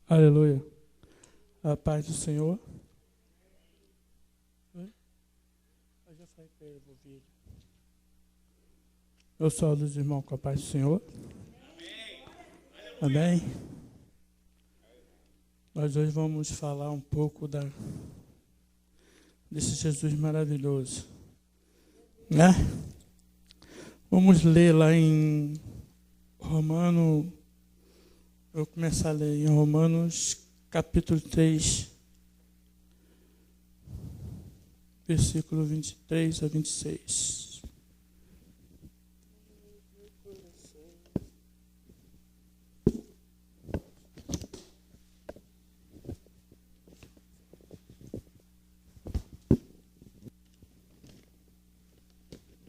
Aleluia. A paz do Senhor. Eu já falei para ele, vídeo. Eu saúdo os irmãos com a paz do Senhor. Amém. Nós hoje vamos falar um pouco desse Jesus maravilhoso, né? Vamos ler lá em Romano. Eu vou começar a ler em Romanos capítulo 3, versículo 23 a 26.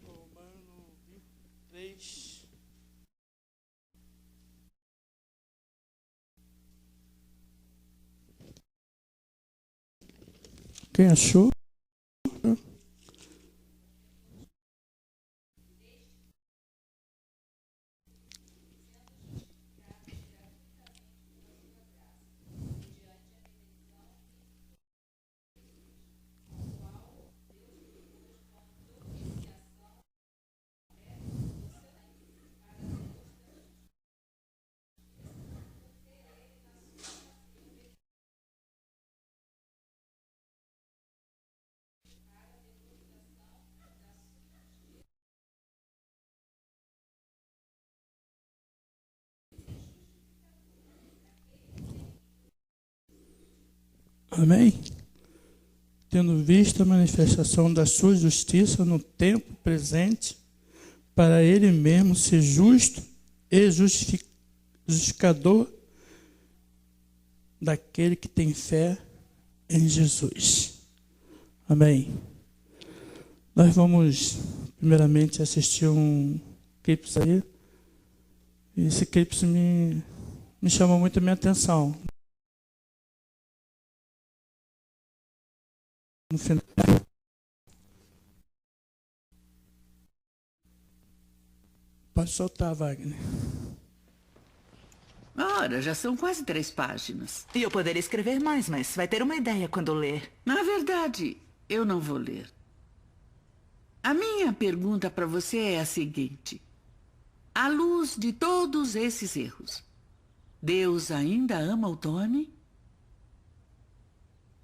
Romano 23. Quem achou? Amém? Tendo visto a manifestação da sua justiça no tempo presente, para ele mesmo ser justo e justificador daquele que tem fé em Jesus. Amém? Nós vamos primeiramente assistir um clipe aí. E esse clipe me chamou muito a minha atenção. No final. Pode soltar, Wagner. Ora, já são quase 3 páginas. E eu poderia escrever mais, mas vai ter uma ideia quando ler. Na verdade, eu não vou ler. A minha pergunta para você é a seguinte. À luz de todos esses erros, Deus ainda ama o Tony?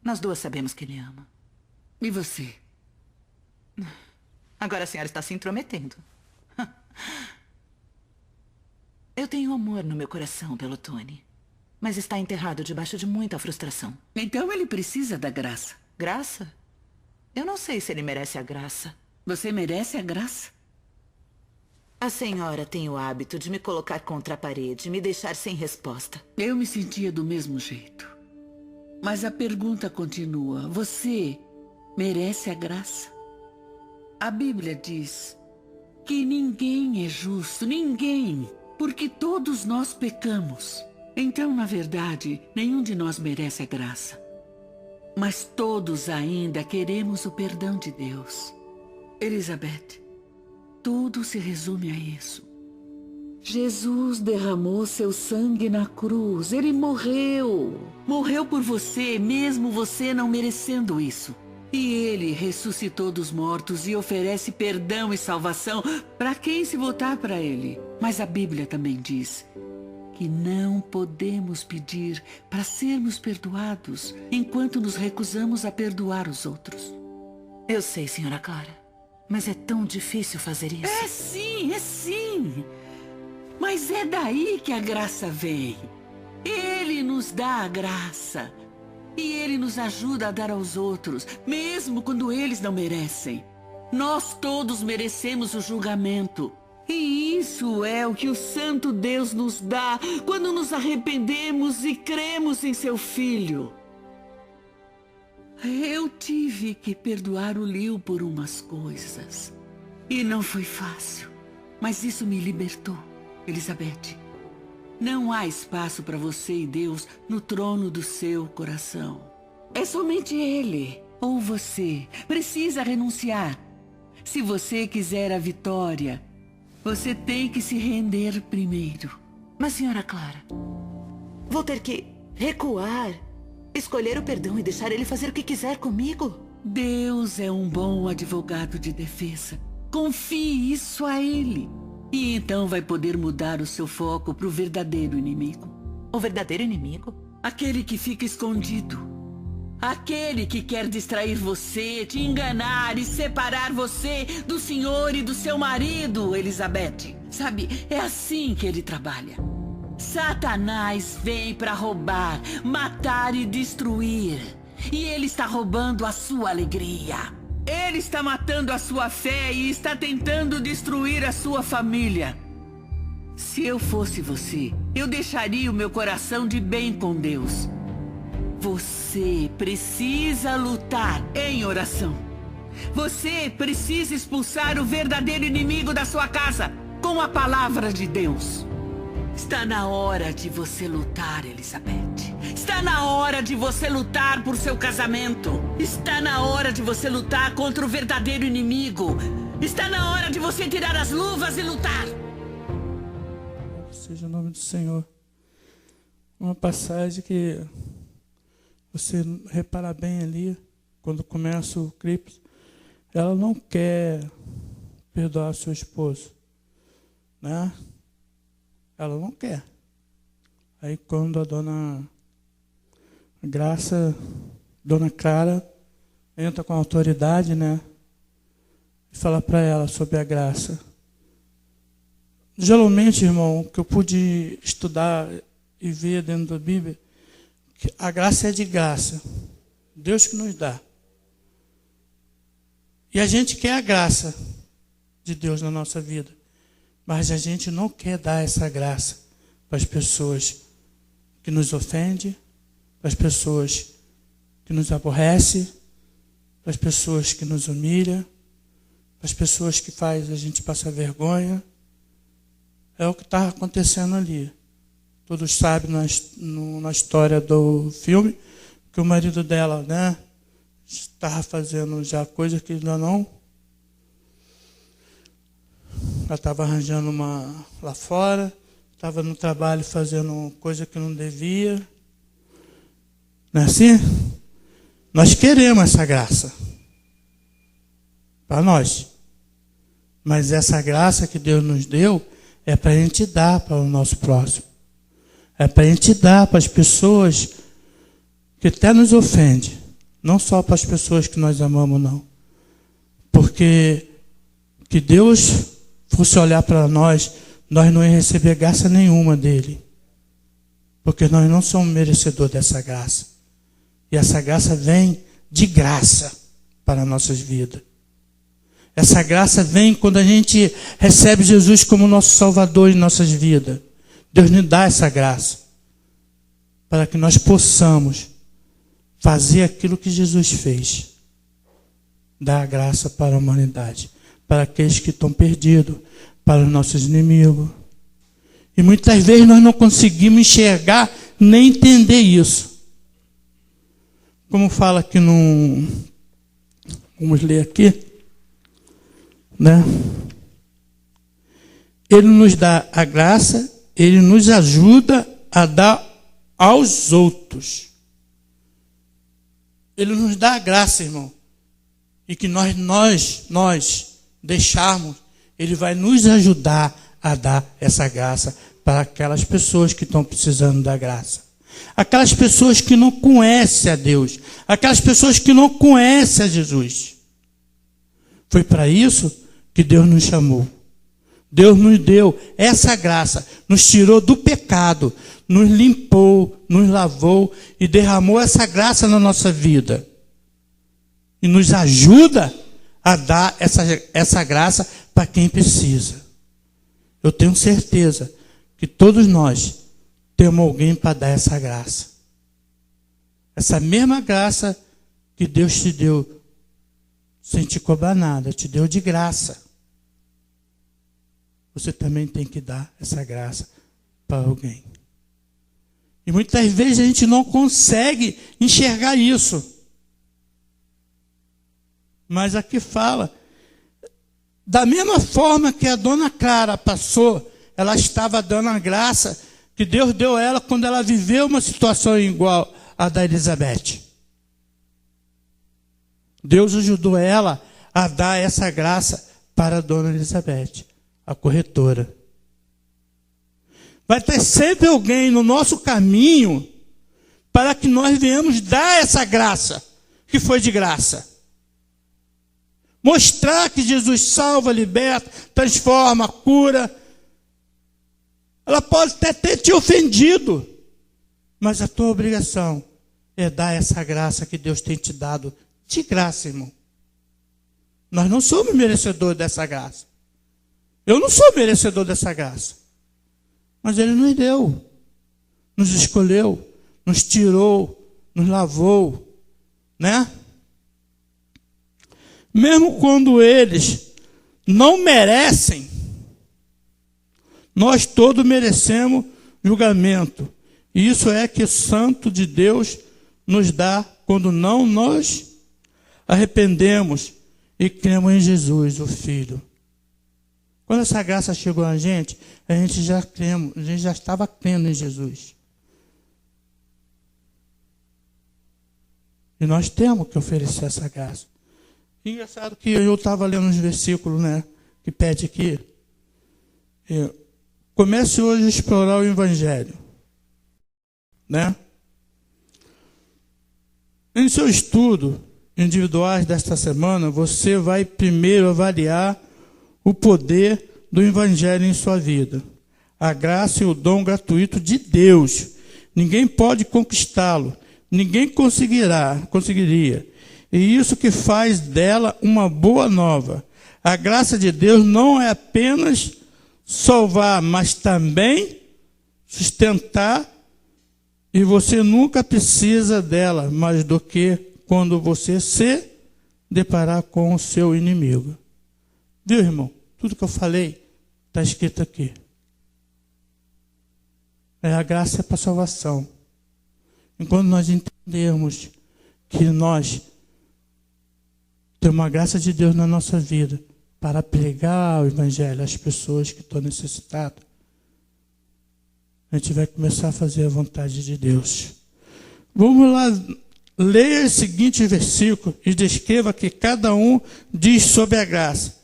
Nós duas sabemos que ele ama. E você? Agora a senhora está se intrometendo. Eu tenho amor no meu coração pelo Tony, mas está enterrado debaixo de muita frustração. Então ele precisa da graça. Graça? Eu não sei se ele merece a graça. Você merece a graça? A senhora tem o hábito de me colocar contra a parede e me deixar sem resposta. Eu me sentia do mesmo jeito. Mas a pergunta continua. Você merece a graça? A Bíblia diz que ninguém é justo, ninguém, porque todos nós pecamos. Então, na verdade, nenhum de nós merece a graça. Mas todos ainda queremos o perdão de Deus. Elizabeth, tudo se resume a isso. Jesus derramou seu sangue na cruz. Ele morreu. Morreu por você, mesmo você não merecendo isso. E ele ressuscitou dos mortos e oferece perdão e salvação para quem se voltar para ele. Mas a Bíblia também diz que não podemos pedir para sermos perdoados enquanto nos recusamos a perdoar os outros. Eu sei, senhora Clara, mas é tão difícil fazer isso. É sim, é sim. Mas é daí que a graça vem. Ele nos dá a graça. E ele nos ajuda a dar aos outros, mesmo quando eles não merecem. Nós todos merecemos o julgamento. E isso é o que o Santo Deus nos dá quando nos arrependemos e cremos em seu Filho. Eu tive que perdoar o Liu por umas coisas. E não foi fácil. Mas isso me libertou, Elizabeth. Não há espaço para você e Deus no trono do seu coração. É somente Ele. Ou você precisa renunciar. Se você quiser a vitória, você tem que se render primeiro. Mas, senhora Clara, vou ter que Recuar? Escolher o perdão e deixar ele fazer o que quiser comigo? Deus é um bom advogado de defesa. Confie isso a Ele. E então vai poder mudar o seu foco para o verdadeiro inimigo. O verdadeiro inimigo? Aquele que fica escondido. Aquele que quer distrair você, te enganar e separar você do senhor e do seu marido, Elizabeth. Sabe, é assim que ele trabalha. Satanás vem para roubar, matar e destruir. E ele está roubando a sua alegria. Ele está matando a sua fé e está tentando destruir a sua família. Se eu fosse você, eu deixaria o meu coração de bem com Deus. Você precisa lutar em oração. Você precisa expulsar o verdadeiro inimigo da sua casa com a palavra de Deus. Está na hora de você lutar, Elizabeth. Está na hora de você lutar por seu casamento. Está na hora de você lutar contra o verdadeiro inimigo. Está na hora de você tirar as luvas e lutar. Seja o nome do Senhor. Uma passagem que você repara bem ali, quando começa o clipe, ela não quer perdoar seu esposo, né? Ela não quer. Aí quando a dona Graça, dona Clara, entra com autoridade, né? E fala para ela sobre a graça. Geralmente, irmão, que eu pude estudar e ver dentro da Bíblia, que a graça é de graça. Deus que nos dá. E a gente quer a graça de Deus na nossa vida. Mas a gente não quer dar essa graça para as pessoas que nos ofendem, para as pessoas que nos aborrecem, para as pessoas que nos humilham, para as pessoas que fazem a gente passar vergonha. É o que está acontecendo ali. Todos sabem na história do filme que o marido dela, né, estava fazendo já coisa que ainda não. Ela estava arranjando uma lá fora, estava no trabalho fazendo coisa que não devia. Não é assim? Nós queremos essa graça para nós. Mas essa graça que Deus nos deu é para a gente dar para o nosso próximo. É para a gente dar para as pessoas que até nos ofendem. Não só para as pessoas que nós amamos, não. Porque que Deus fosse olhar para nós, nós não íamos receber graça nenhuma dele. Porque nós não somos merecedores dessa graça. E essa graça vem de graça para as nossas vidas. Essa graça vem quando a gente recebe Jesus como nosso Salvador em nossas vidas. Deus nos dá essa graça para que nós possamos fazer aquilo que Jesus fez. Dar a graça para a humanidade, para aqueles que estão perdidos, para os nossos inimigos. E muitas vezes nós não conseguimos enxergar nem entender isso. Como fala aqui no... Vamos ler aqui. Né? Ele nos dá a graça, ele nos ajuda a dar aos outros. Ele nos dá a graça, irmão. E que nós deixarmos, ele vai nos ajudar a dar essa graça para aquelas pessoas que estão precisando da graça. Aquelas pessoas que não conhecem a Deus. Aquelas pessoas que não conhecem a Jesus. Foi para isso que Deus nos chamou. Deus nos deu essa graça, nos tirou do pecado, nos limpou, nos lavou e derramou essa graça na nossa vida. E nos ajuda a dar essa graça para quem precisa. Eu tenho certeza que todos nós temos alguém para dar essa graça. Essa mesma graça que Deus te deu, sem te cobrar nada, te deu de graça. Você também tem que dar essa graça para alguém. E muitas vezes a gente não consegue enxergar isso. Mas aqui fala, da mesma forma que a dona Clara passou, ela estava dando a graça que Deus deu a ela quando ela viveu uma situação igual à da Elizabeth. Deus ajudou ela a dar essa graça para a dona Elizabeth, a corretora. Vai ter sempre alguém no nosso caminho para que nós venhamos dar essa graça, que foi de graça. Mostrar que Jesus salva, liberta, transforma, cura. Ela pode até ter te ofendido, mas a tua obrigação é dar essa graça que Deus tem te dado de graça, irmão. Nós não somos merecedores dessa graça. Eu não sou merecedor dessa graça. Mas Ele nos deu, nos escolheu, nos tirou, nos lavou, né? Mesmo quando eles não merecem, nós todos merecemos julgamento. E isso é que o Santo de Deus nos dá quando não nós arrependemos e cremos em Jesus, o Filho. Quando essa graça chegou a gente já cremos, a gente já estava crendo em Jesus. E nós temos que oferecer essa graça. Engraçado que eu estava lendo uns versículos, né, que pede aqui. Comece hoje a explorar o Evangelho, né? Em seu estudo individuais desta semana, você vai primeiro avaliar o poder do Evangelho em sua vida. A graça e o dom gratuito de Deus. Ninguém pode conquistá-lo. Ninguém conseguiria. E isso que faz dela uma boa nova. A graça de Deus não é apenas salvar, mas também sustentar. E você nunca precisa dela mais do que quando você se deparar com o seu inimigo. Viu, irmão? Tudo que eu falei está escrito aqui. A graça é para salvação. Enquanto nós entendermos que nós temos a graça de Deus na nossa vida para pregar o Evangelho às pessoas que estão necessitadas, a gente vai começar a fazer a vontade de Deus. Vamos lá, leia o seguinte versículo e descreva que cada um diz sobre a graça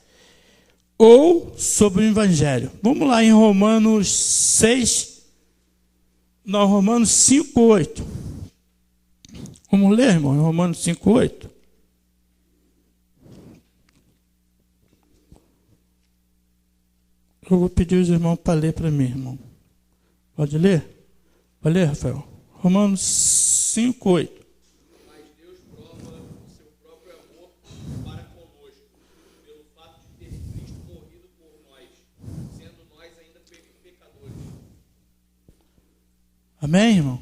ou sobre o Evangelho. Vamos lá em Romanos 5:8. Vamos ler, irmão, em Romanos 5:8. Eu vou pedir aos irmãos para ler para mim, irmão. Pode ler? Pode ler, Rafael? Romanos 5:8. Mas Deus prova o seu próprio amor para conosco, pelo fato de ter Cristo morrido por nós, sendo nós ainda pecadores. Amém, irmão?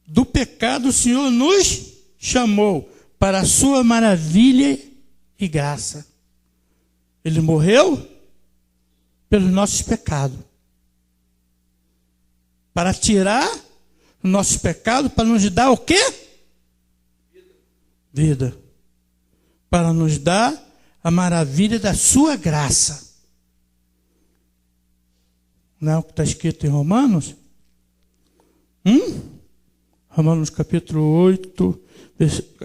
Do pecado o Senhor nos chamou para a sua maravilha e graça. Ele morreu pelos nossos pecados. Para tirar os nossos pecados, para nos dar o quê? Vida. Para nos dar a maravilha da sua graça. Não é o que está escrito em Romanos? Romanos capítulo 8,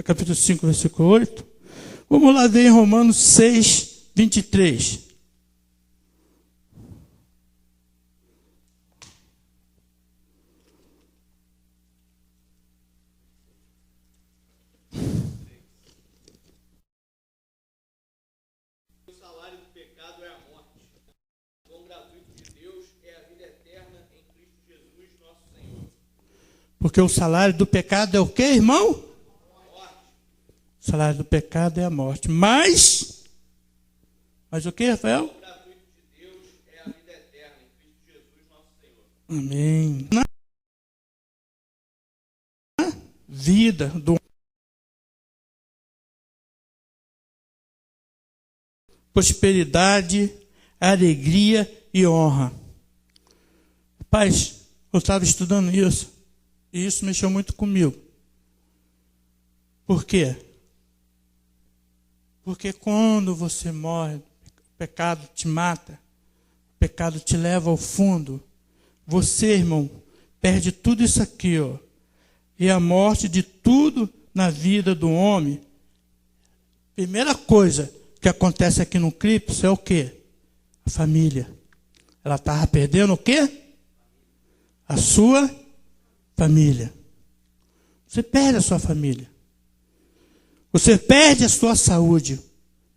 capítulo 5, versículo 8. Vamos lá ver em Romanos 6:23. O salário do pecado é a morte. O dom gratuito de Deus é a vida eterna em Cristo Jesus, nosso Senhor. Porque o salário do pecado é o quê, irmão? O salário do pecado é a morte. Mas o que, Rafael? O gratuito de Deus é a vida eterna em Cristo Jesus, nosso Senhor. Amém. Na vida do prosperidade, alegria e honra. Rapaz, eu estava estudando isso e isso mexeu muito comigo. Por quê? Porque quando você morre, o pecado te mata, o pecado te leva ao fundo, você, irmão, perde tudo isso aqui, ó. E a morte de tudo na vida do homem. Primeira coisa que acontece aqui no Clipse é o quê? A família. Ela estava perdendo o quê? A sua família. Você perde a sua família. Você perde a sua saúde.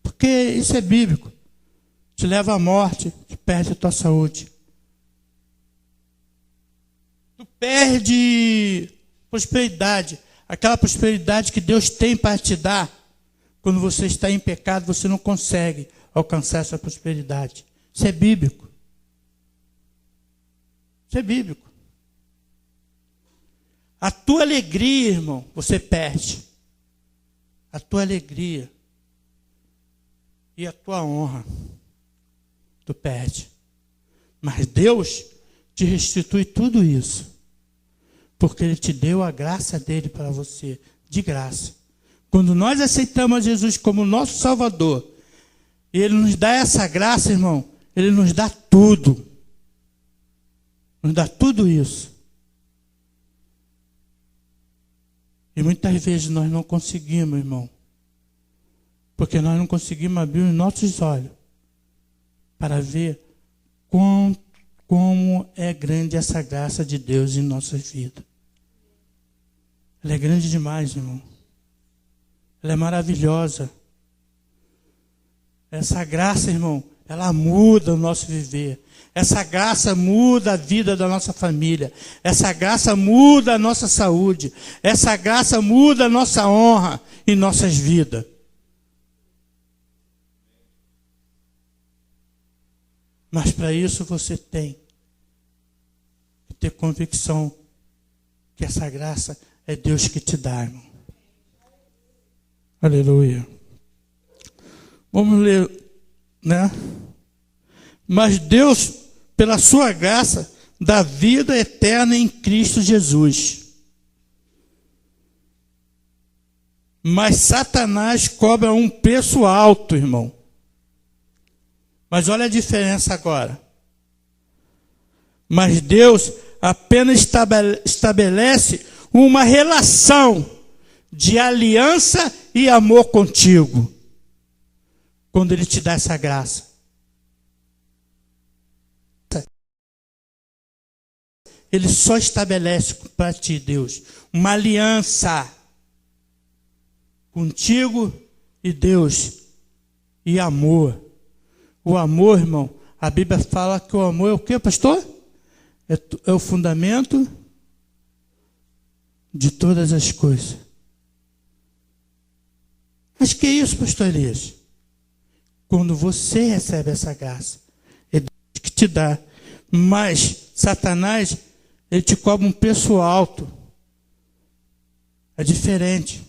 Porque isso é bíblico. Te leva à morte, te perde a tua saúde. Tu perde prosperidade. Aquela prosperidade que Deus tem para te dar. Quando você está em pecado, você não consegue alcançar essa prosperidade. Isso é bíblico. Isso é bíblico. A tua alegria, irmão, você perde. A tua alegria e a tua honra, tu perde. Mas Deus te restitui tudo isso. Porque Ele te deu a graça dele para você, de graça. Quando nós aceitamos Jesus como nosso Salvador, e Ele nos dá essa graça, irmão, Ele nos dá tudo. Nos dá tudo isso. E muitas vezes nós não conseguimos, irmão. Porque nós não conseguimos abrir os nossos olhos para ver como é grande essa graça de Deus em nossas vidas. Ela é grande demais, irmão. Ela é maravilhosa. Essa graça, irmão, ela muda o nosso viver. Essa graça muda a vida da nossa família. Essa graça muda a nossa saúde. Essa graça muda a nossa honra em nossas vidas. Mas para isso você tem que ter convicção que essa graça é Deus que te dá, irmão. Aleluia. Vamos ler, né? Mas Deus, pela sua graça, dá vida eterna em Cristo Jesus. Mas Satanás cobra um preço alto, irmão. Mas olha a diferença agora. Mas Deus apenas estabelece uma relação de aliança e amor contigo. Quando Ele te dá essa graça. Ele só estabelece para ti, Deus, uma aliança contigo e Deus. E amor. O amor, irmão, a Bíblia fala que o amor é o quê, pastor? É o fundamento de todas as coisas. Mas que é isso, pastor Elias? Quando você recebe essa graça, é Deus que te dá. Mas Satanás, ele te cobra um preço alto. É diferente.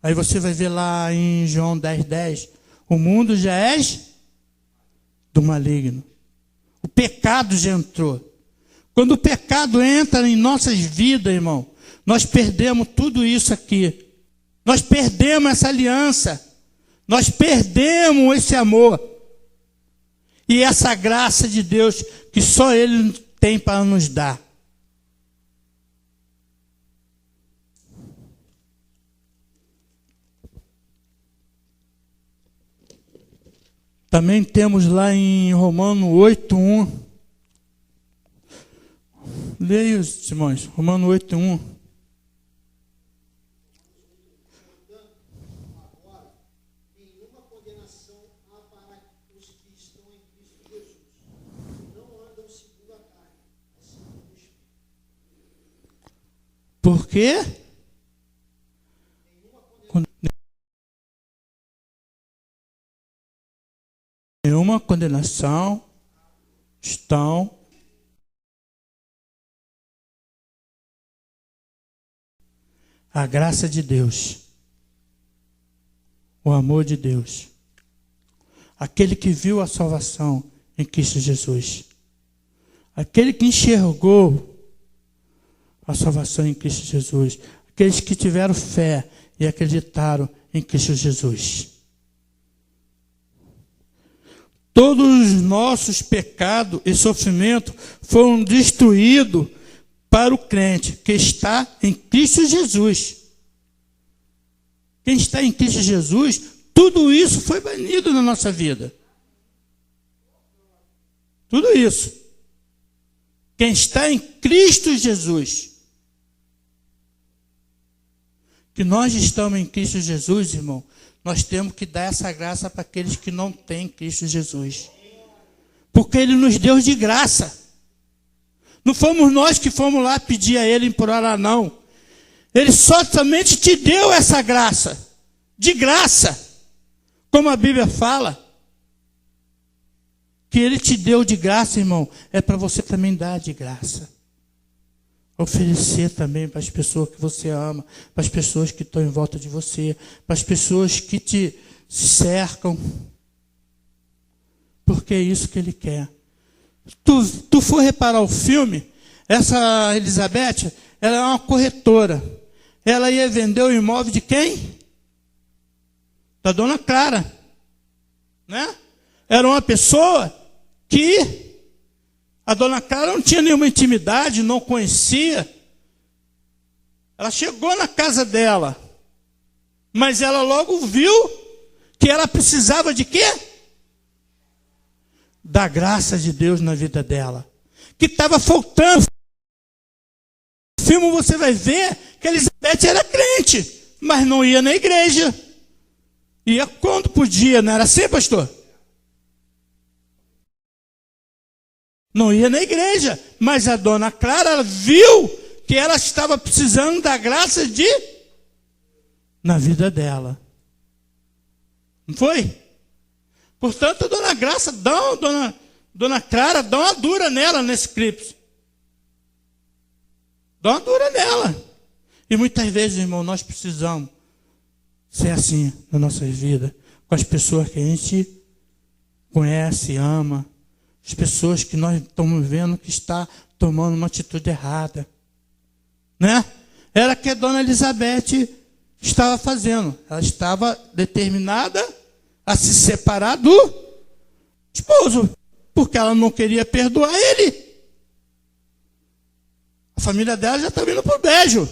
Aí você vai ver lá em João 10:10. O mundo já é do maligno. O pecado já entrou. Quando o pecado entra em nossas vidas, irmão, nós perdemos tudo isso aqui. Nós perdemos essa aliança. Nós perdemos esse amor. E essa graça de Deus que só Ele tem para nos dar. Também temos lá em Romanos 8:1. Leia os irmãos, Romanos 8:1. Agora, nenhuma condenação há para os que estão em Cristo Jesus, que não andam segundo a carne, mas segundo o Espírito. Por quê? Nenhuma condenação estão a graça de Deus, o amor de Deus, aquele que viu a salvação em Cristo Jesus, aquele que enxergou a salvação em Cristo Jesus, aqueles que tiveram fé e acreditaram em Cristo Jesus. todos os nossos pecados e sofrimento foram destruídos para o crente que está em Cristo Jesus. Quem está em Cristo Jesus, tudo isso foi banido na nossa vida. Tudo isso. Quem está em Cristo Jesus. Que nós estamos em Cristo Jesus, irmão, nós temos que dar essa graça para aqueles que não têm Cristo Jesus. Porque Ele nos deu de graça. Não fomos nós que fomos lá pedir a Ele, implorar lá, não. Ele somente te deu essa graça. De graça. Como a Bíblia fala. Que Ele te deu de graça, irmão, é para você também dar de graça. Oferecer também para as pessoas que você ama, para as pessoas que estão em volta de você, para as pessoas que te cercam. Porque é isso que Ele quer. Tu for reparar o filme, essa Elizabeth, ela é uma corretora. Ela ia vender o imóvel de quem? Da dona Clara. Né? Era uma pessoa que a dona Clara não tinha nenhuma intimidade, não conhecia. Ela chegou na casa dela, mas ela logo viu que ela precisava de quê? Da graça de Deus na vida dela. Que estava faltando. No filme você vai ver que a Elizabeth era crente, mas não ia na igreja. Ia quando podia, não era assim, pastor? Não ia na igreja, mas a dona Clara ela viu que ela estava precisando da graça na vida dela. Não foi? Portanto, a dona Graça, dona Clara, dá uma dura nela nesse clipe. Dá uma dura nela. E muitas vezes, irmão, nós precisamos ser assim na nossa vida, com as pessoas que a gente conhece, ama. As pessoas que nós estamos vendo que está tomando uma atitude errada. Né? Era o que a dona Elizabeth estava fazendo. Ela estava determinada a se separar do esposo, porque ela não queria perdoar ele. A família dela já estava indo para o beijo.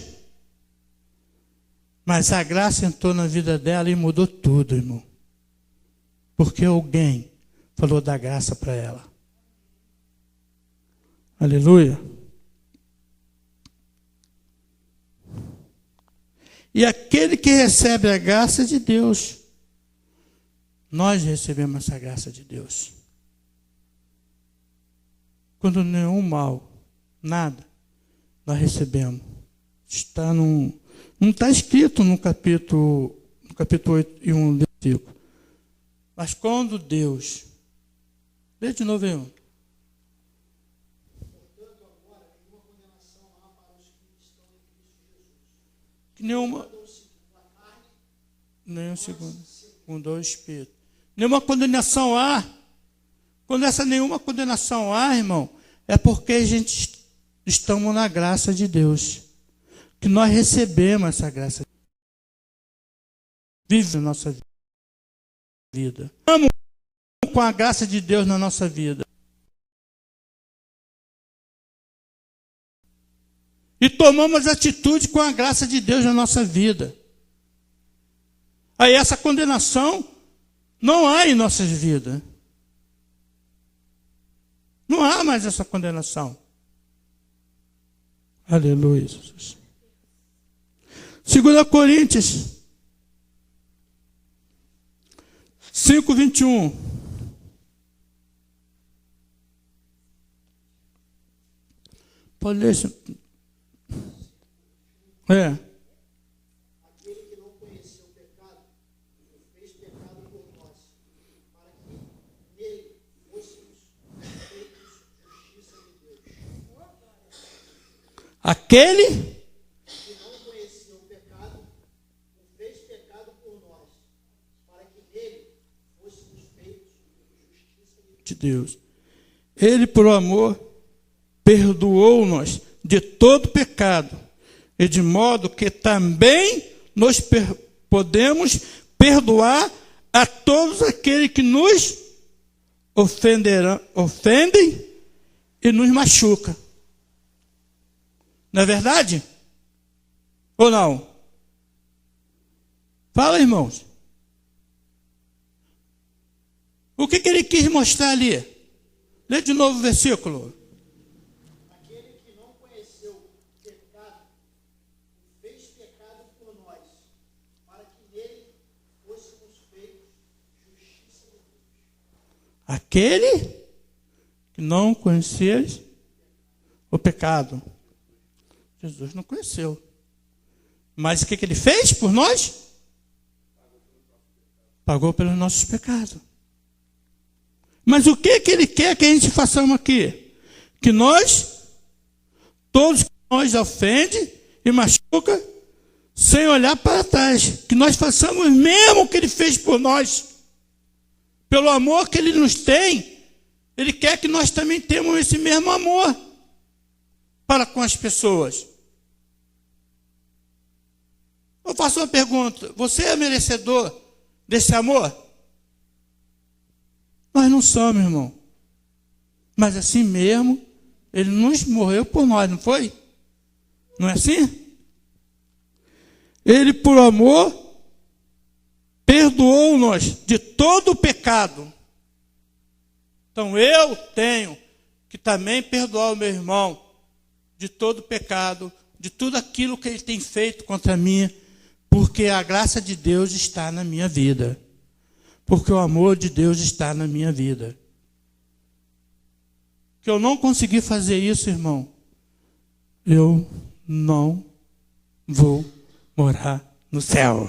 Mas a graça entrou na vida dela e mudou tudo, irmão. Porque alguém falou da graça para ela. Aleluia. E aquele que recebe a graça de Deus, nós recebemos essa graça de Deus. Quando nenhum mal, nada, nós recebemos. Não está escrito no capítulo 8 e 1 versículo. Mas quando Deus, lê de novo aí. Portanto, agora, nenhuma condenação há para os que estão em Cristo Jesus. Que nenhuma. Andam segundo a carne, Nenhum segundo o Espírito. Nenhuma condenação há. Quando essa nenhuma condenação há, irmão, é porque a gente estamos na graça de Deus. Que nós recebemos essa graça. Vive na nossa vida. Estamos com a graça de Deus na nossa vida. E tomamos atitude com a graça de Deus na nossa vida. Aí essa condenação não há em nossas vidas. Não há mais essa condenação. Aleluia, Jesus. 2 Coríntios 5:21. Pode ler isso. aquele que não conheceu o pecado, o fez pecado por nós, para que nele fôssemos feitos justiça de Deus. Aquele Que não conheceu o pecado, o fez pecado por nós, para que nele fôssemos feitos justiça de Deus. de Deus. Ele, por amor, perdoou-nos de todo pecado, e de modo que também nós podemos perdoar a todos aqueles que nos ofendem e nos machucam. Não é verdade? Ou não? Fala, irmãos. O que ele quis mostrar ali? Lê de novo o versículo. Aquele que não conheceu o pecado, fez pecado por nós, para que nele fôssemos feitos justiça de Deus. Aquele que não conhecia o pecado. Jesus não conheceu. Mas o que ele fez por nós? Pagou pelos nossos pecados. Mas o que ele quer que a gente façamos aqui? Que nós, todos que nós ofende e machuca, sem olhar para trás, que nós façamos mesmo o que ele fez por nós. Pelo amor que ele nos tem, ele quer que nós também tenhamos esse mesmo amor para com as pessoas. Eu faço uma pergunta: você é merecedor desse amor? Nós não somos, irmão. Mas assim mesmo, ele nos morreu por nós, não foi? Não é assim? Ele, por amor, perdoou-nos de todo o pecado. Então eu tenho que também perdoar o meu irmão de todo o pecado, de tudo aquilo que ele tem feito contra mim, porque a graça de Deus está na minha vida. Porque o amor de Deus está na minha vida. Que eu não consegui fazer isso, irmão, eu não vou morar no céu.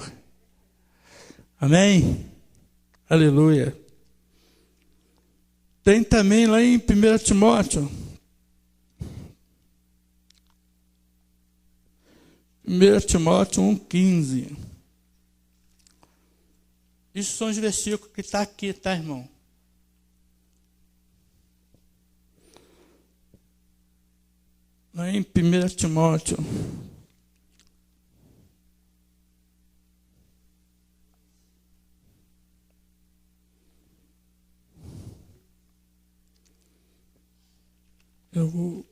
Amém? Aleluia. Tem também lá em 1 Timóteo. 1 Timóteo 1,15. Isso são os versículos que estão aqui, tá, irmão? Lá em 1 Timóteo. Eu vou...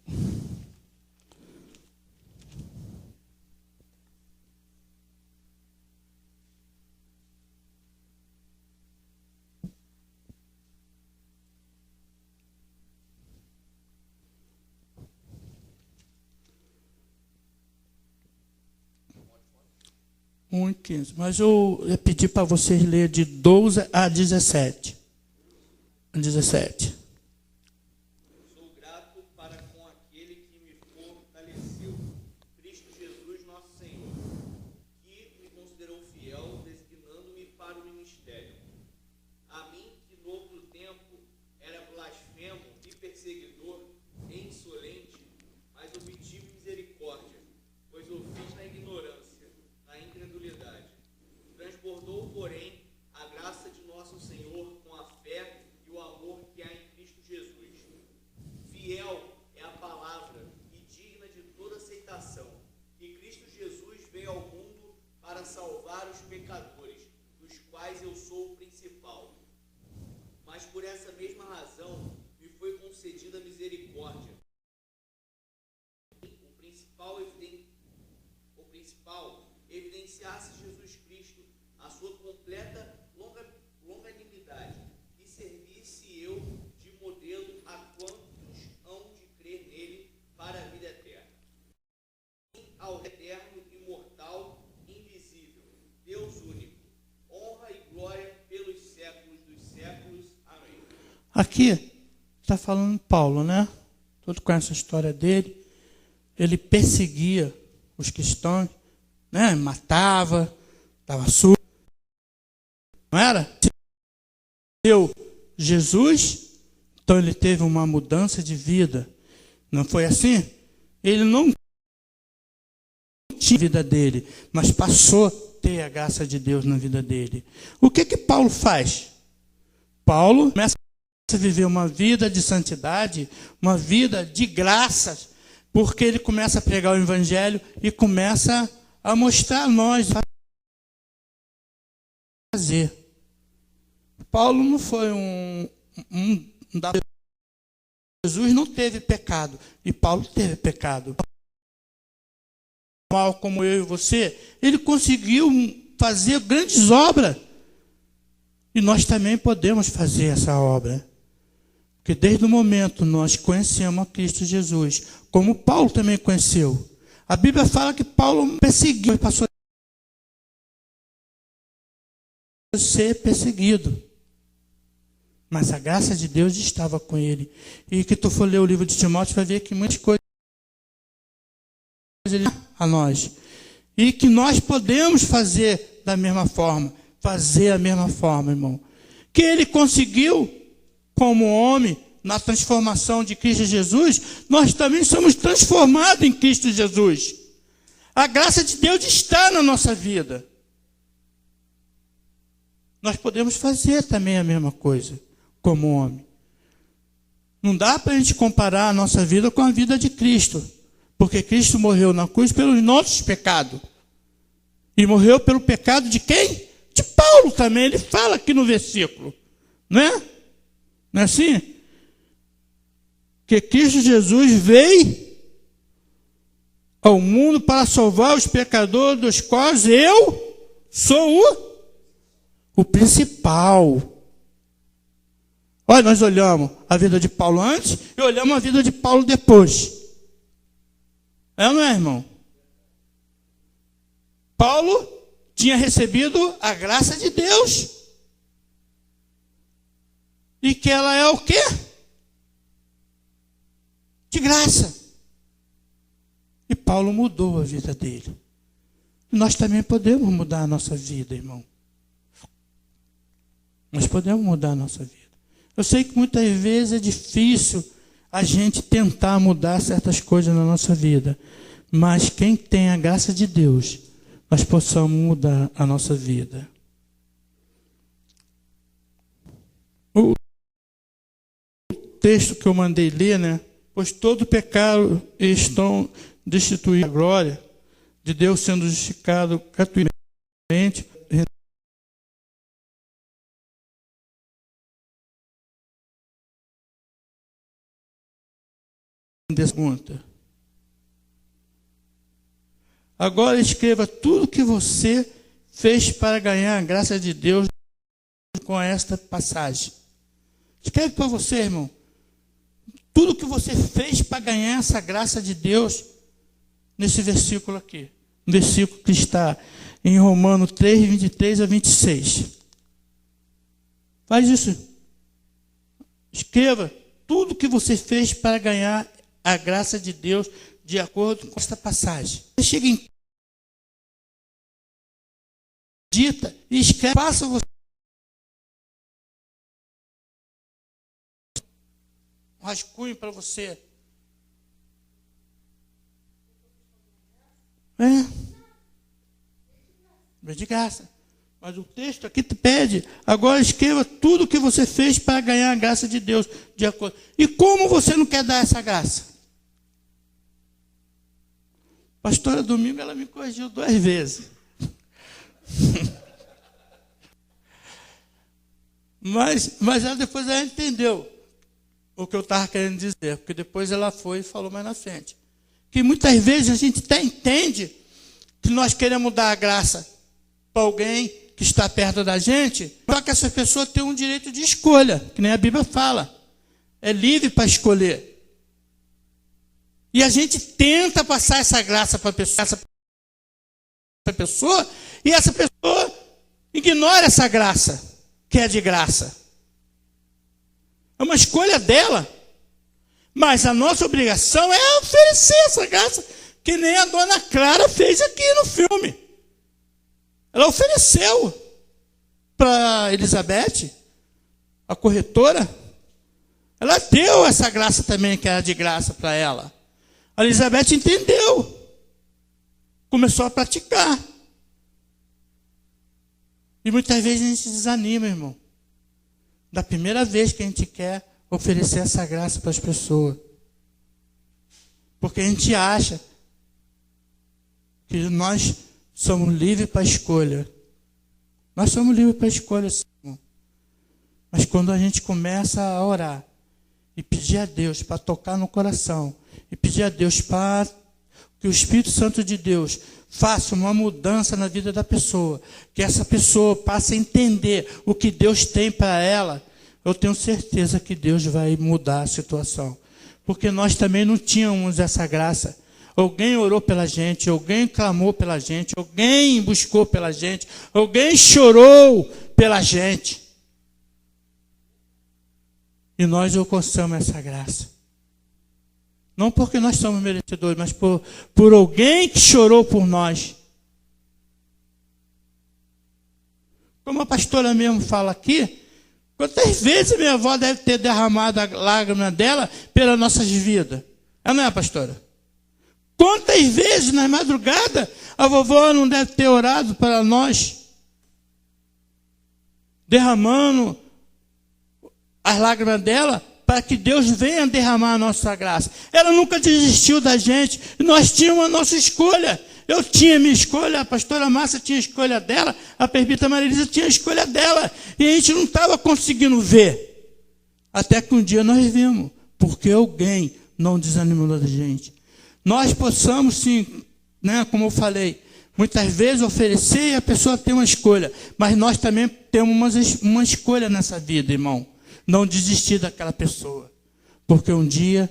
Um e 15. Mas eu ia pedir para vocês lerem de 12 a 17. 17. Sou grato para com aquele que me fortaleceu, Cristo Jesus, nosso Senhor, que me considerou fiel, designando-me para o ministério. A mim, que no outro tempo era blasfemo e perseguidor e insolente, mas obtive misericórdia, pois o fiz na ignorância, na incredulidade. Transbordou, porém, a graça de nosso Senhor com a fé e o amor que há em Cristo Jesus. Fiel é a palavra e digna de toda aceitação, que Cristo Jesus veio ao mundo para salvar os pecadores, dos quais eu sou o principal. Mas por essa mesma razão me foi concedida misericórdia. O principal evidenciasse Jesus Cristo, a sua completa longanimidade, e servisse eu de modelo a quantos hão de crer nele para a vida eterna. Ao eterno, imortal, invisível, Deus único, honra e glória pelos séculos dos séculos. Amém. Aqui está falando Paulo, né? Todos conhecem a história dele. Ele perseguia os cristãos, né? Matava, dava surra. Não era? Deu Jesus, então ele teve uma mudança de vida. Não foi assim? Ele não tinha a vida dele, mas passou a ter a graça de Deus na vida dele. O que Paulo faz? Paulo começa a viver uma vida de santidade, uma vida de graças, porque ele começa a pregar o evangelho e começa a mostrar a nós fazer. Paulo não foi Jesus não teve pecado, e Paulo teve pecado. Mal como eu e você, ele conseguiu fazer grandes obras. E nós também podemos fazer essa obra. Porque desde o momento nós conhecemos a Cristo Jesus, como Paulo também conheceu. A Bíblia fala que Paulo perseguiu, passou a ser perseguido. Mas a graça de Deus estava com ele. E que tu for ler o livro de Timóteo, vai ver que muitas coisas ele a nós. E que nós podemos fazer da mesma forma. Fazer a mesma forma, irmão. Que ele conseguiu, como homem, na transformação de Cristo Jesus, nós também somos transformados em Cristo Jesus. A graça de Deus está na nossa vida. Nós podemos fazer também a mesma coisa, como homem. Não dá para a gente comparar a nossa vida com a vida de Cristo. Porque Cristo morreu na cruz pelos nossos pecados. E morreu pelo pecado de quem? De Paulo também. Ele fala aqui no versículo. Não é? Não é assim? Que Cristo Jesus veio ao mundo para salvar os pecadores, dos quais eu sou o principal. Olha, nós olhamos a vida de Paulo antes e olhamos a vida de Paulo depois. É ou não é, irmão? Paulo tinha recebido a graça de Deus. E que ela é o quê? De graça. E Paulo mudou a vida dele. E nós também podemos mudar a nossa vida, irmão. Nós podemos mudar a nossa vida. Eu sei que muitas vezes é difícil a gente tentar mudar certas coisas na nossa vida. Mas quem tem a graça de Deus, nós possamos mudar a nossa vida. O texto que eu mandei ler, né? Pois todo pecado estão destituídos da glória de Deus, sendo justificado gratuitamente. Pergunta. Agora escreva tudo que você fez para ganhar a graça de Deus com esta passagem. Escreve para você, irmão. Tudo que você fez para ganhar essa graça de Deus nesse versículo aqui. Um versículo que está em Romanos 3, 23 a 26. Faz isso. Escreva tudo que você fez para ganhar a graça de Deus de acordo com esta passagem. Você chega em dita e escreve, faça você um rascunho para você. É de graça. Mas o texto aqui te pede, agora escreva tudo o que você fez para ganhar a graça de Deus de acordo. E como você não quer dar essa graça? A pastora domingo ela me corrigiu 2 vezes. mas ela depois ela entendeu o que eu estava querendo dizer, porque depois ela foi e falou mais na frente. Que muitas vezes a gente até entende que nós queremos dar a graça para alguém que está perto da gente, só que essa pessoa tem um direito de escolha, que nem a Bíblia fala. É livre para escolher. E a gente tenta passar essa graça para a pessoa, e essa pessoa ignora essa graça, que é de graça. É uma escolha dela. Mas a nossa obrigação é oferecer essa graça, que nem a dona Clara fez aqui no filme. Ela ofereceu para Elizabeth, a corretora. Ela deu essa graça também, que era de graça para ela. A Elizabeth entendeu. Começou a praticar. E muitas vezes a gente desanima, irmão. Da primeira vez que a gente quer oferecer essa graça para as pessoas. Porque a gente acha que nós somos livres para a escolha. Nós somos livres para a escolha, sim, irmão. Mas quando a gente começa a orar e pedir a Deus para tocar no coração, e pedir a Deus para que o Espírito Santo de Deus faça uma mudança na vida da pessoa, que essa pessoa passe a entender o que Deus tem para ela, eu tenho certeza que Deus vai mudar a situação. Porque nós também não tínhamos essa graça. Alguém orou pela gente, alguém clamou pela gente, alguém buscou pela gente, alguém chorou pela gente. E nós alcançamos essa graça. Não porque nós somos merecedores, mas por alguém que chorou por nós. Como a pastora mesmo fala aqui, quantas vezes minha avó deve ter derramado a lágrima dela pelas nossas vidas? Não é, pastora? Quantas vezes na madrugada a vovó não deve ter orado para nós, derramando as lágrimas dela, para que Deus venha derramar a nossa graça. Ela nunca desistiu da gente, nós tínhamos a nossa escolha. Eu tinha minha escolha, a pastora Márcia tinha a escolha dela, a presbítera Maria Elisa tinha a escolha dela, e a gente não estava conseguindo ver. Até que um dia nós vimos, porque alguém não desanimou da gente. Nós possamos sim, né, como eu falei, muitas vezes oferecer e a pessoa tem uma escolha, mas nós também temos uma escolha nessa vida, irmão. Não desistir daquela pessoa, porque um dia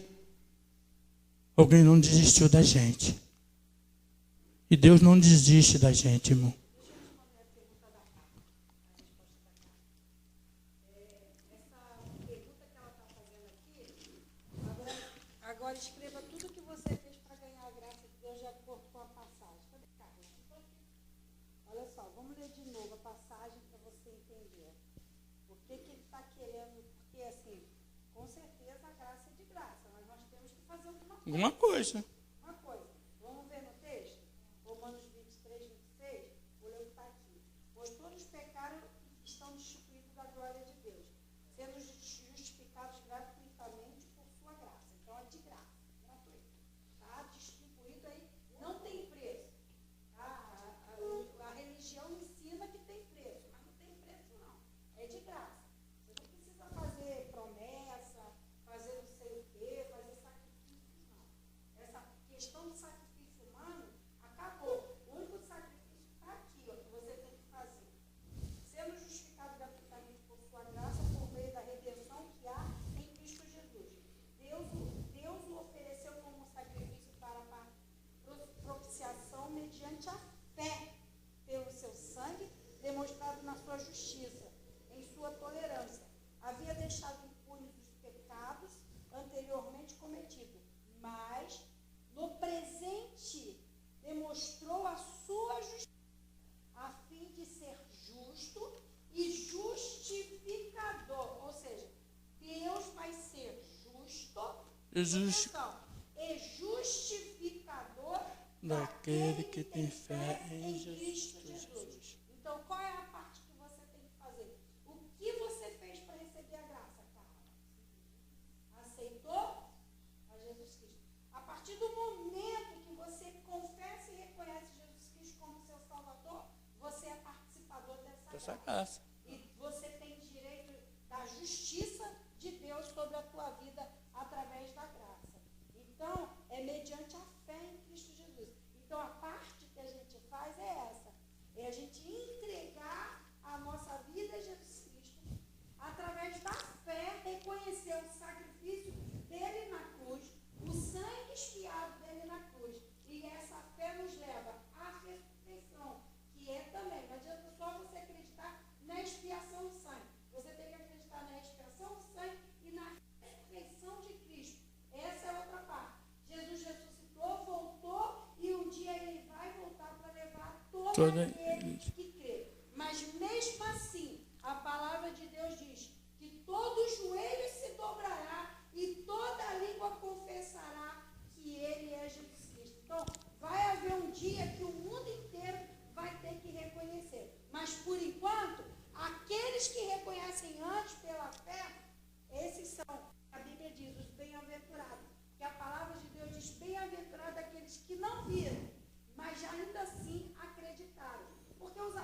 alguém não desistiu da gente. E Deus não desiste da gente, irmão. Agora escreva tudo o que você fez para ganhar a graça de Deus de acordo com a passagem. Cadê Carlos? Olha só, vamos ler de novo a passagem para você entender. O que ele está querendo? Porque, assim, com certeza a graça é de graça, mas nós temos que fazer alguma coisa. Uma coisa. Vamos ver no texto? Romanos 23, 26, olha o que está aqui. Pois todos pecaram e estão destituídos da glória de Deus, sendo justificados gratuitamente por sua graça. Então é de graça, gratuito. Está distribuído aí, não tem preço. Tá? A religião ensina que tem preço, mas não tem preço não. É de graça. Você não precisa fazer promessa, fazer não sei o quê, fazer sacrifício, não. Essa questão do sacrifício humano acabou. O único sacrifício está aqui, ó, que você tem que fazer. Sendo justificado gratuitamente por sua graça, por meio da redenção que há em Cristo Jesus. Deus o ofereceu como sacrifício para propiciação mediante a fé, pelo seu sangue, demonstrado na sua justiça, em sua tolerância. Havia deixado impunes os pecados anteriormente cometidos, mas no presente demonstrou a sua justiça, a fim de ser justo e justificador. Ou seja, Deus vai ser justo e justificador daquele que tem fé em Cristo Jesus. Então, qual é a parte que você tem que fazer? O que você fez para receber a graça, Carla? Aceitou a Jesus Cristo. A partir do momento que você confessa e reconhece Jesus Cristo como seu Salvador, você é participador dessa graça. E você tem direito da justiça de Deus sobre a tua vida através da graça. Então, é mediante a fé em Cristo Jesus. Então, a parte que a gente faz é essa. É a gente entregar a nossa vida a Jesus Cristo, através da fé, reconhecer o sacrifício dele na cruz, o sangue expiado dele na cruz. E essa fé nos leva à ressurreição, que é também, não adianta só você acreditar na expiação do sangue. Você tem que acreditar na expiação do sangue e na ressurreição de Cristo. Essa é outra parte. Jesus ressuscitou, voltou, e um dia ele vai voltar para levar todo aquele que crê. Mas mesmo assim, a palavra de Deus diz que todo joelho se dobrará e toda língua confessará que ele é Jesus Cristo. Então, vai haver um dia que o mundo inteiro vai ter que reconhecer. Mas, por enquanto, aqueles que reconhecem antes pela fé, esses são, a Bíblia diz, os bem-aventurados. Que a palavra de Deus diz, bem-aventurados aqueles que não viram, mas ainda assim acreditaram. Porque os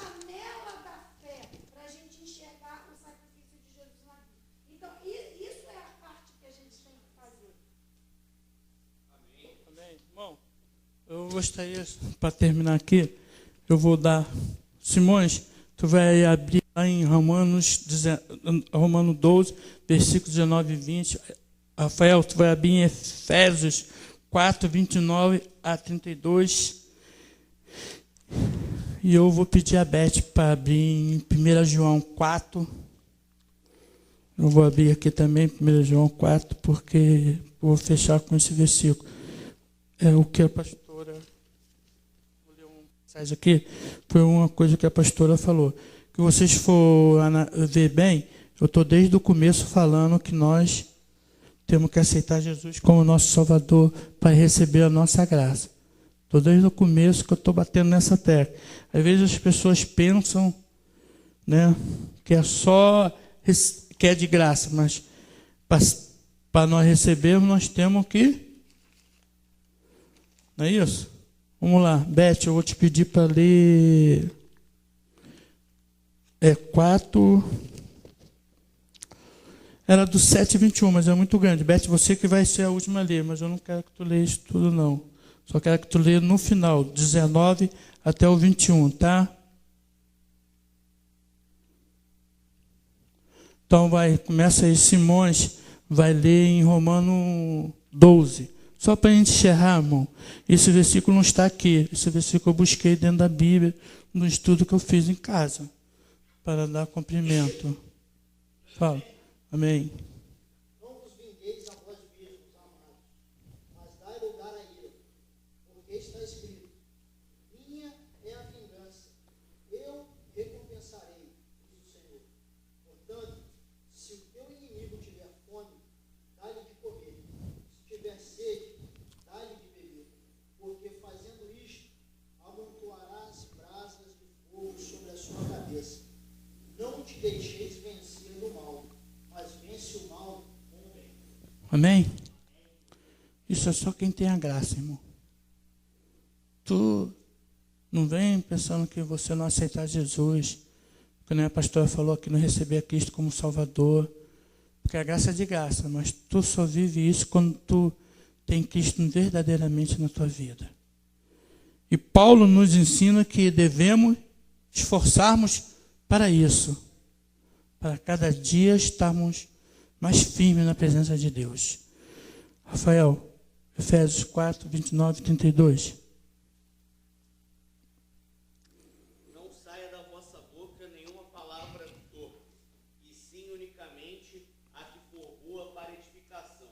janela da fé para a gente enxergar o sacrifício de Jesus na vida. Então, isso é a parte que a gente tem que fazer. Amém. Irmão, eu gostaria, para terminar aqui, eu vou dar... Simões, tu vai abrir lá em Romanos 12, versículos 19 e 20. Rafael, tu vai abrir em Efésios 4, 29 a 32. E eu vou pedir a Beth para abrir em 1 João 4. Eu vou abrir aqui também 1 João 4, porque vou fechar com esse versículo. É o que a pastora... Vou ler um passagem aqui. Foi uma coisa que a pastora falou. Que vocês for ver bem, eu estou desde o começo falando que nós temos que aceitar Jesus como nosso Salvador para receber a nossa graça. Estou desde o começo que eu estou batendo nessa tecla. Às vezes as pessoas pensam, né, que é só que é de graça, mas para nós recebermos, nós temos que... Não é isso? Vamos lá, Beth, eu vou te pedir para ler 4... Era do 7:21, mas é muito grande. Beth, você que vai ser a última a ler, mas eu não quero que tu leia isso tudo, não. Só quero que tu leia no final, 19 até o 21, tá? Então começa aí, Simões vai ler em Romano 12. Só para a gente encerrar, irmão. Esse versículo não está aqui. Esse versículo eu busquei dentro da Bíblia, no estudo que eu fiz em casa, para dar cumprimento. Fala. Amém. Não vos vingueis a vós mesmos, amados, mas dai lugar à ira, porque está escrito: minha é a vingança, eu recompensarei, diz o Senhor. Portanto, se o teu inimigo tiver fome, dá-lhe de comer. Se tiver sede, dá-lhe de beber. Porque fazendo isto, amontoarás brasas de fogo sobre a sua cabeça. Não te deixeis vencer do mal, mas vence o mal com o bem. Amém? Isso é só quem tem a graça, irmão. Tu não vem pensando que você não aceitar Jesus, porque nem a pastora falou que não receber a Cristo como Salvador, porque a graça é de graça, mas tu só vive isso quando tu tem Cristo verdadeiramente na tua vida. E Paulo nos ensina que devemos esforçarmos para isso, para cada dia estarmos mais firmes na presença de Deus. Rafael, Efésios 4, 29 e 32. Não saia da vossa boca nenhuma palavra torpe, e sim unicamente a que for boa para edificação,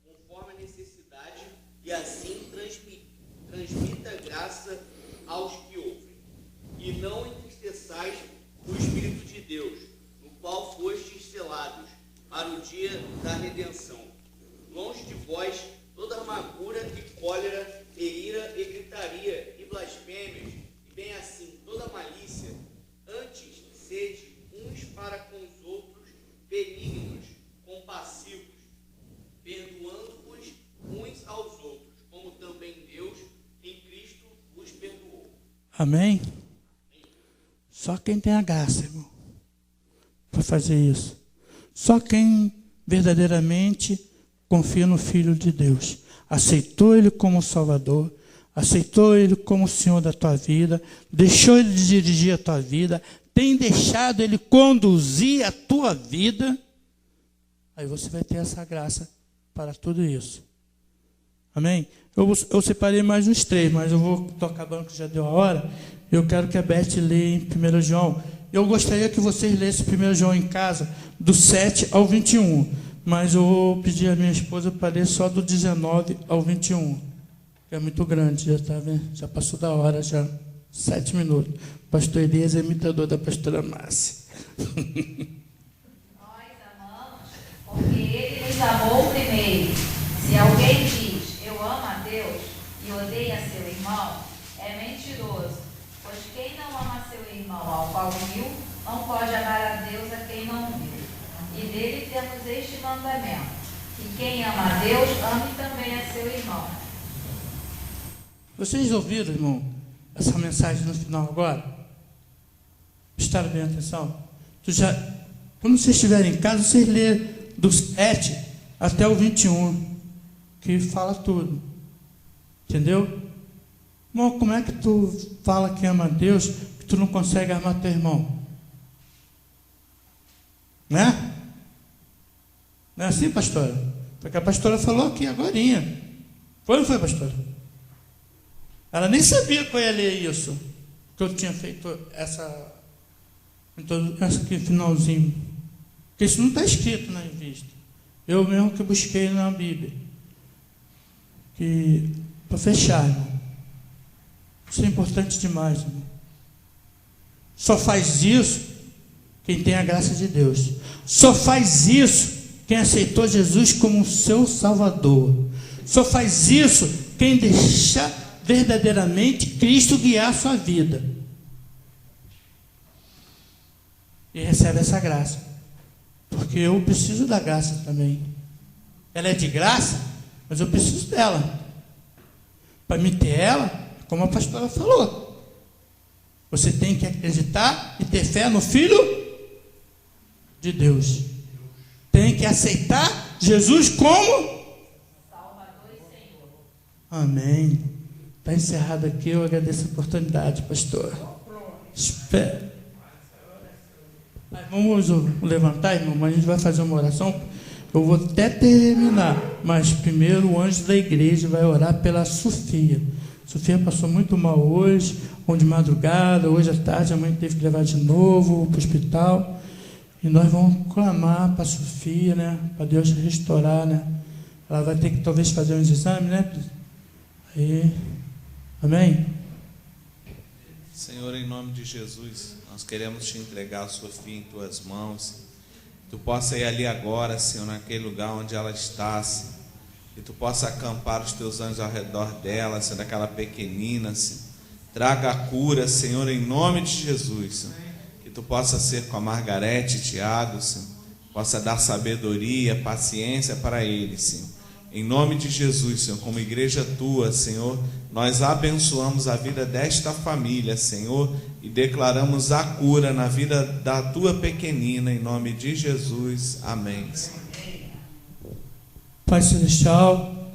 conforme a necessidade, e assim transmita graça aos que ouvem. E não entristeçais o Espírito de Deus, no qual fostes selados para o dia da redenção. Longe de vós toda amargura e cólera, e ira, e gritaria, e blasfêmias, e bem assim toda malícia. Antes, sede uns para com os outros benignos, compassivos, perdoando-vos uns aos outros, como também Deus em Cristo vos perdoou. Amém? Só quem tem a graça, irmão, para fazer isso. Só quem verdadeiramente confia no Filho de Deus, aceitou Ele como Salvador, aceitou Ele como Senhor da tua vida, deixou Ele dirigir a tua vida, tem deixado Ele conduzir a tua vida, aí você vai ter essa graça para tudo isso. Amém? Eu separei mais uns 3, mas eu vou tocar acabando que já deu a hora. Eu quero que a Beth leia em 1 João. Eu gostaria que vocês lessem 1 João em casa, do 7 ao 21. Mas eu vou pedir à minha esposa para ler só do 19 ao 21. É muito grande, já, tá vendo? Já passou da hora, já 7 minutos. O pastor Elias é imitador da pastora Márcia. Nós amamos porque Ele nos amou primeiro. Se alguém diz, eu amo a Deus, e odeia seu irmão, é mentiroso. Pois quem não ama seu irmão ao qual viu, não pode amar a Deus a quem não viu. E dele temos este mandamento, que quem ama a Deus, ame também a seu irmão. Vocês ouviram, irmão, essa mensagem no final agora? Prestaram bem atenção? Quando vocês estiverem em casa, vocês lê do 7 até o 21, que fala tudo. Entendeu? Irmão, como é que tu fala que ama a Deus, que tu não consegue amar teu irmão? Né? Não é assim, pastora? Porque a pastora falou aqui agorinha. Foi ou não foi, pastora? Ela nem sabia que eu ia ler isso, que eu tinha feito essa aqui finalzinho. Porque isso não está escrito na revista. Eu mesmo que busquei na Bíblia. Para fechar, irmão. Isso é importante demais, irmão. Só faz isso quem tem a graça de Deus. Só faz isso quem aceitou Jesus como seu Salvador. Só faz isso quem deixa verdadeiramente Cristo guiar a sua vida. E recebe essa graça. Porque eu preciso da graça também. Ela é de graça, mas eu preciso dela. Para me ter ela, como a pastora falou, você tem que acreditar e ter fé no Filho de Deus. Tem que aceitar Jesus como Salvador e Senhor. Amém. Está encerrado aqui, eu agradeço a oportunidade, pastor. Espera. Vamos levantar, irmão, mas a gente vai fazer uma oração. Eu vou até terminar, mas primeiro o anjo da igreja vai orar pela Sofia. Sofia passou muito mal hoje, ou de madrugada, hoje à tarde, a mãe teve que levar de novo para o hospital. E nós vamos clamar para a Sofia, né? Para Deus restaurar, né? Ela vai ter que talvez fazer uns exames, né? Aí, amém? Senhor, em nome de Jesus, nós queremos te entregar a Sofia em tuas mãos. Tu possa ir ali agora, Senhor, naquele lugar onde ela está, Senhor. Que tu possa acampar os teus anjos ao redor dela, Senhor, daquela pequenina, Senhor. Traga a cura, Senhor, em nome de Jesus, Senhor. Que tu possa ser com a Margarete e Tiago, Senhor. Possa dar sabedoria, paciência para eles, Senhor. Em nome de Jesus, Senhor, como igreja tua, Senhor, nós abençoamos a vida desta família, Senhor, e declaramos a cura na vida da tua pequenina, em nome de Jesus. Amém. Pai Celestial,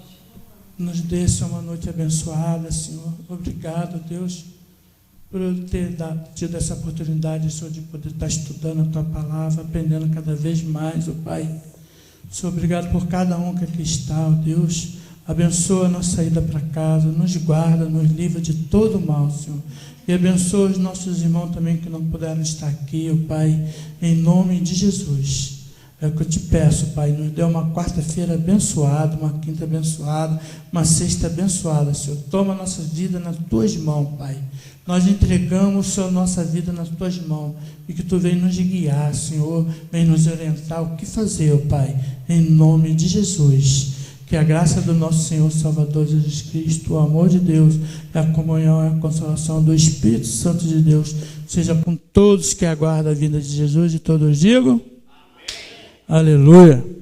nos dê uma noite abençoada, Senhor. Obrigado, Deus, por eu ter tido essa oportunidade, Senhor, de poder estar estudando a tua palavra, aprendendo cada vez mais, ó Pai. Senhor, obrigado por cada um que aqui está, ó Deus. Abençoa a nossa ida para casa, nos guarda, nos livra de todo mal, Senhor. E abençoa os nossos irmãos também que não puderam estar aqui, ó Pai, em nome de Jesus. É o que eu te peço, Pai, nos dê uma quarta-feira abençoada, uma quinta abençoada, uma sexta abençoada, Senhor. Toma a nossa vida nas tuas mãos, Pai. Nós entregamos, Senhor, nossa vida nas tuas mãos, e que tu venha nos guiar, Senhor, venha nos orientar o que fazer, ó Pai, em nome de Jesus. Que a graça do nosso Senhor Salvador Jesus Cristo, o amor de Deus, a comunhão e a consolação do Espírito Santo de Deus seja com todos que aguardam a vinda de Jesus, e todos digam amém. Aleluia.